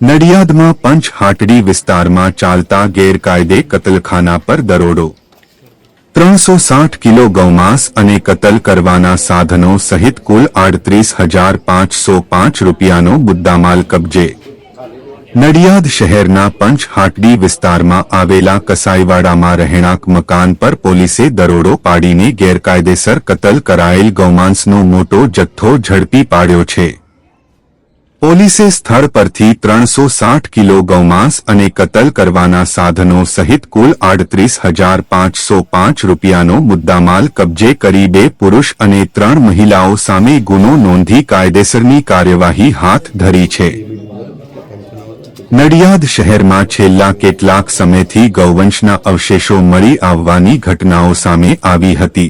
નડિયાદમાં પંચહાટડી વિસ્તારમાં ચાલતા ગેરકાયદે કતલખાના પર દરોડો 360 કિલો ગૌમાંસ અને કતલ કરવાના સાધનો સહિત કુલ 38,505 રૂપિયાનો મુદ્દામાલ કબજે। નડિયાદ શહેરના પંચહાટડી વિસ્તારમાં આવેલા કસાઈવાડામાં રહેણાંક મકાન પર પોલીસે દરોડો પાડીને ગેરકાયદેસર કતલ કરાયેલ ગૌમાંસનો મોટો જથ્થો ઝડપી પાડ્યો છે। પોલીસે સ્થળ પરથી 360 કિલો ગૌમાંસ અને કતલ કરવાના સાધનો સહિત કુલ 38,505 રૂપિયાનો મુદ્દામાલ કબજે કરી 2 પુરુષ અને 3 મહિલાઓ સામે ગુનો નોંધી કાયદેસરની કાર્યવાહી હાથ ધરી છે। નડિયાદ શહેરમાં છેલ્લા કેટલાક સમયથી ગૌવંશના અવશેષો મળી આવવાની ઘટનાઓ સામે આવી હતી।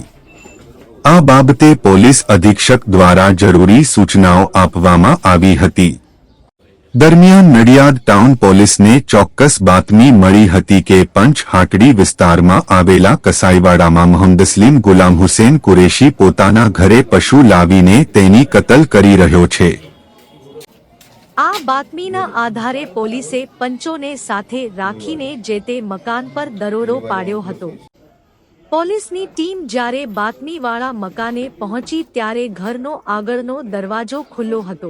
આ બાબતે પોલીસ અધિક્ષક દ્વારા જરૂરી સૂચનાઓ આપવામાં આવી હતી। દરમિયાન નડિયાદ ટાઉન પોલીસને ચોક્કસ બાતમી મળી હતી કે પંચહાટડી વિસ્તારમાં આવેલા કસાઈવાડામાં મોહમ્મદસલીમ ગુલામ હુસેન કુરેશી પોતાના ઘરે પશુ લાવીને તેની કતલ કરી રહ્યો છે। આ બાતમીના આધારે પોલીસે પંચોને સાથે રાખીને જે તે મકાન પર દરોડો પાડ્યો હતો। પોલીસની ટીમ જ્યારે બાતમીવાળા મકાને પહોંચી ત્યારે ઘરનો આગળનો દરવાજો ખુલ્લો હતો।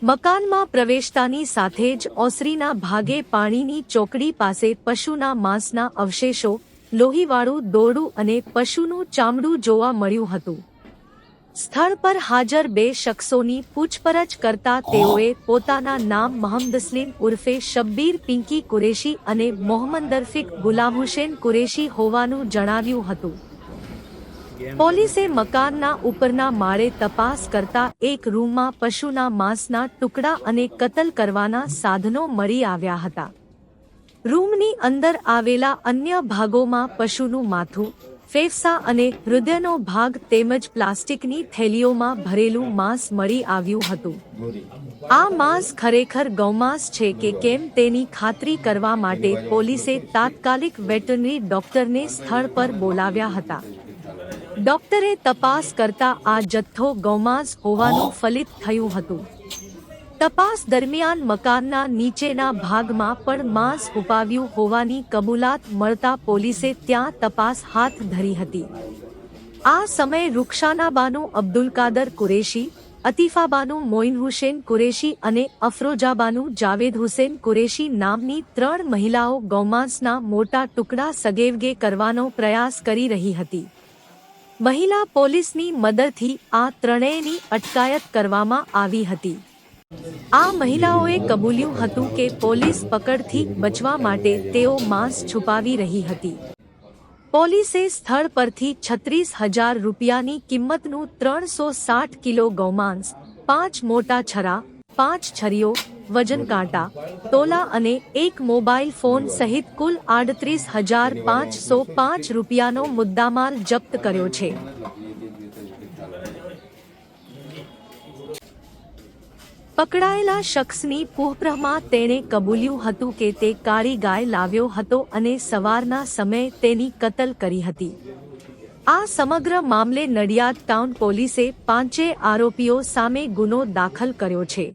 મકાનમાં પ્રવેશતાની સાથે જ ઓસરીના ભાગે પાણીની ચોકડી પાસે પશુના માંસના અવશેષો, લોહીવાળું દોરડું અને પશુનું ચામડું જોવા મળ્યું હતું। સ્થળ પર હાજર 2 શખ્સોની પૂછપરછ કરતા તેઓએ પોતાના નામ મોહમ્મદસલીમ ઉર્ફે શબ્બીર પિંકી કુરેશી અને મોહમ્મદ રફીક ગુલામ હુસેન કુરેશી હોવાનું જણાવ્યું હતું। પોલીસે મકાનના ઉપરના માળે તપાસ કરતા એક રૂમમાં પશુના માંસના ટુકડા અને કતલ કરવાના સાધનો મળી આવ્યા હતા। રૂમની અંદર આવેલા અન્ય ભાગોમાં પશુનું માથું, ફેફસા અને હૃદયનો ભાગ તેમજ પ્લાસ્ટિકની થેલીઓમાં ભરેલું માંસ મળી આવ્યું હતું। આ માંસ ખરેખર ગૌમાંસ છે કે કેમ તેની ખાતરી કરવા માટે પોલીસે તાત્કાલિક વેટરનરી ડોક્ટરને સ્થળ પર બોલાવ્યા હતા। ડોક્ટરે તપાસ કરતા આ જથ્થો ગૌમાંસ હોવાનું ફલિત થયું હતું। તપાસ દરમિયાન મકાનના નીચેના ભાગમાં પણ માંસ છુપાવ્યું હોવાની કબૂલાત મળતા પોલીસે ત્યાં તપાસ હાથ ધરી હતી। આ સમયે રૂક્ષાનાબાનુ અબ્દુલકાદર કુરેશી, અતીફાબાનુ મોઇન હુસેન કુરેશી અને અફરોજાબાનુ જાવેદ હુસેન કુરેશી નામની 3 મહિલાઓ ગૌમાંસના મોટા ટુકડા સગેવગે કરવાનો પ્રયાસ કરી રહી હતી। મહિલા પોલીસની મદદથી આ ત્રણેયની અટકાયત કરવામાં આવી હતી। આ મહિલાઓએ કબૂલ્યું હતું કે પોલીસ પકડથી બચવા માટે તેઓ માંસ છુપાવી રહી હતી। પોલીસે સ્થળ પરથી 36,000 રૂપિયાની કિંમતનું 360 કિલો ગૌમાંસ, 5 મોટા છરા, 5 છરીઓ, વજન કાંટા, તોલા અને 1 મોબાઈલ ફોન સહિત કુલ 38,505 રૂપિયાનો મુદ્દામાલ જપ્ત કર્યો છે। પકડાયેલા શખ્સની પૂછપરછમાં તેણે કબૂલ્યું હતું કે તે કાળી ગાય લાવ્યો હતો અને સવારના સમયે તેની કતલ કરી હતી। આ સમગ્ર મામલે નડિયાદ ટાઉન પોલીસે 5 આરોપીઓ સામે ગુનો દાખલ કર્યો છે।